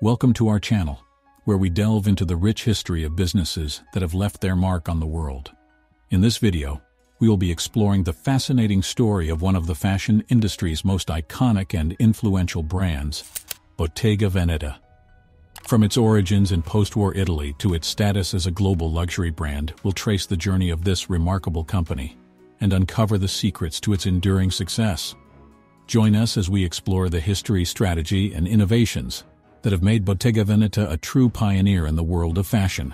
Welcome to our channel, where we delve into the rich history of businesses that have left their mark on the world. In this video, we will be exploring the fascinating story of one of the fashion industry's most iconic and influential brands, Bottega Veneta. From its origins in post-war Italy to its status as a global luxury brand, we'll trace the journey of this remarkable company and uncover the secrets to its enduring success. Join us as we explore the history, strategy, and innovations that have made Bottega Veneta a true pioneer in the world of fashion.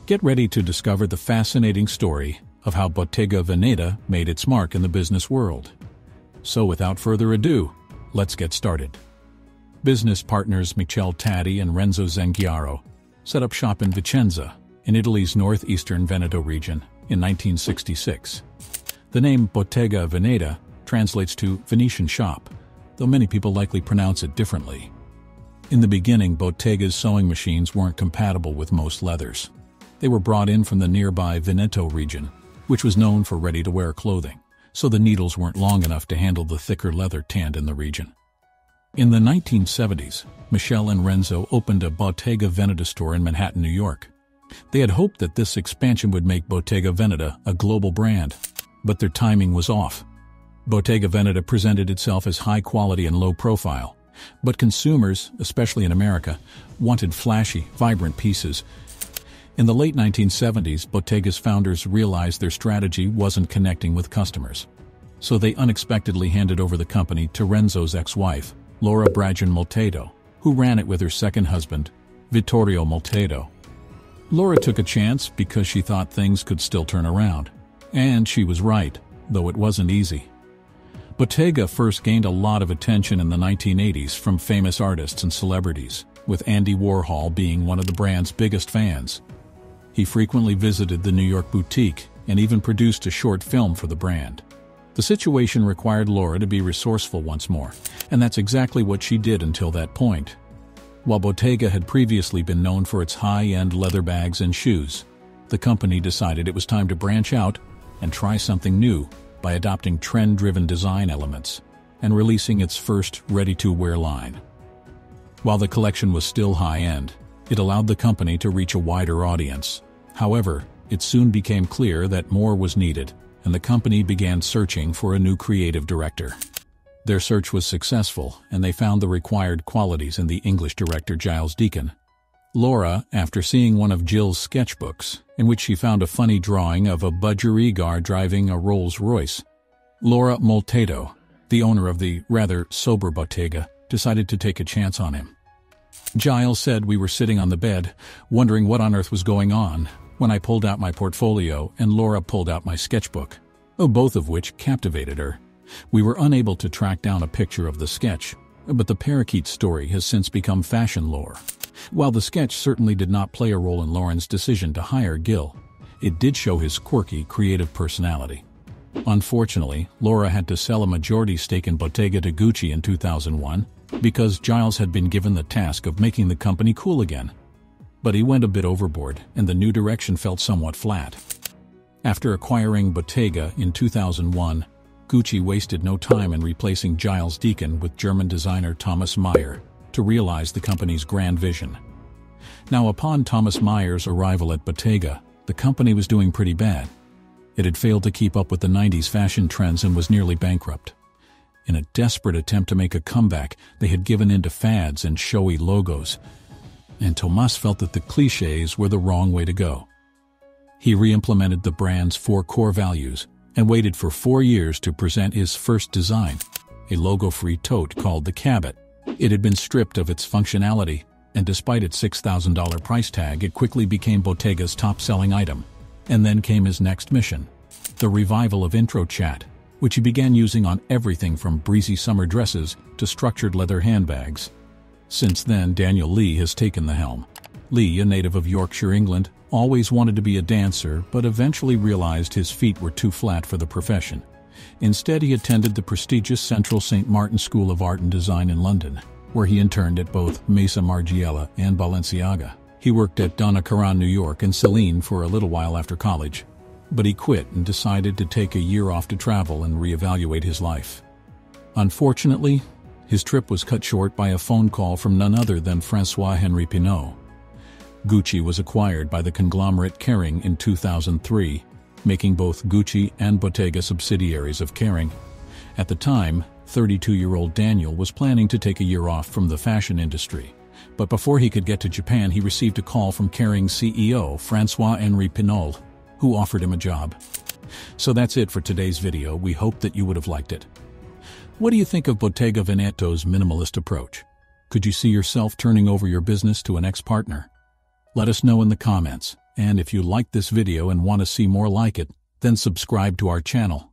Get ready to discover the fascinating story of how Bottega Veneta made its mark in the business world. So without further ado, let's get started. Business partners Michele Tatti and Renzo Zanghiaro set up shop in Vicenza, in Italy's northeastern Veneto region, in 1966. The name Bottega Veneta translates to Venetian shop, though many people likely pronounce it differently. In the beginning, Bottega's sewing machines weren't compatible with most leathers. They were brought in from the nearby Veneto region, which was known for ready-to-wear clothing, so the needles weren't long enough to handle the thicker leather tanned in the region. In the 1970s, Michele and Renzo opened a Bottega Veneta store in Manhattan, New York. They had hoped that this expansion would make Bottega Veneta a global brand, but their timing was off. Bottega Veneta presented itself as high quality and low profile, but consumers, especially in America, wanted flashy, vibrant pieces. In the late 1970s, Bottega's founders realized their strategy wasn't connecting with customers, so they unexpectedly handed over the company to Renzo's ex-wife, Laura Bragan Moltedo, who ran it with her second husband, Vittorio Moltedo. Laura took a chance because she thought things could still turn around. And she was right, though it wasn't easy. Bottega first gained a lot of attention in the 1980s from famous artists and celebrities, with Andy Warhol being one of the brand's biggest fans. He frequently visited the New York boutique and even produced a short film for the brand. The situation required Laura to be resourceful once more, and that's exactly what she did until that point. While Bottega had previously been known for its high-end leather bags and shoes, the company decided it was time to branch out and try something new by adopting trend-driven design elements and releasing its first ready-to-wear line. While the collection was still high-end, it allowed the company to reach a wider audience. However, it soon became clear that more was needed, and the company began searching for a new creative director. Their search was successful, and they found the required qualities in the English director Giles Deacon. Laura, after seeing one of Jill's sketchbooks, in which she found a funny drawing of a budgerigar driving a Rolls-Royce, Laura Moltedo, the owner of the rather sober Bottega, decided to take a chance on him. Giles said, "We were sitting on the bed, wondering what on earth was going on, when I pulled out my portfolio and Laura pulled out my sketchbook, both of which captivated her. We were unable to track down a picture of the sketch, but the parakeet story has since become fashion lore. While the sketch certainly did not play a role in Lauren's decision to hire Gil, it did show his quirky, creative personality. Unfortunately, Laura had to sell a majority stake in Bottega to Gucci in 2001 because Giles had been given the task of making the company cool again. But he went a bit overboard, and the new direction felt somewhat flat. After acquiring Bottega in 2001, Gucci wasted no time in replacing Giles Deacon with German designer Thomas Meyer to realize the company's grand vision. Now, upon Thomas Meyer's arrival at Bottega, the company was doing pretty bad. It had failed to keep up with the 90s fashion trends and was nearly bankrupt. In a desperate attempt to make a comeback, they had given in to fads and showy logos, and Thomas felt that the clichés were the wrong way to go. He re-implemented the brand's 4 core values and waited for 4 years to present his first design, a logo-free tote called the Cabot. It had been stripped of its functionality, and despite its $6,000 price tag, it quickly became Bottega's top-selling item. And then came his next mission, the revival of intro chat, which he began using on everything from breezy summer dresses to structured leather handbags. Since then, Daniel Lee has taken the helm. Lee, a native of Yorkshire, England, always wanted to be a dancer, but eventually realized his feet were too flat for the profession. Instead, he attended the prestigious Central St. Martin School of Art and Design in London, where he interned at both Mesa Margiela and Balenciaga. He worked at Donna Karan, New York, and Celine for a little while after college, but he quit and decided to take a year off to travel and reevaluate his life. Unfortunately, His trip was cut short by a phone call from none other than François-Henri Pinault. Gucci was acquired by the conglomerate Kering in 2003, making both Gucci and Bottega subsidiaries of Kering. At the time, 32-year-old Daniel was planning to take a year off from the fashion industry. But before he could get to Japan, he received a call from Kering's CEO, François-Henri Pinault, who offered him a job. So that's it for today's video. We hope that you would have liked it. What do you think of Bottega Veneta's minimalist approach? Could you see yourself turning over your business to an ex-partner? Let us know in the comments, and if you liked this video and want to see more like it, then subscribe to our channel.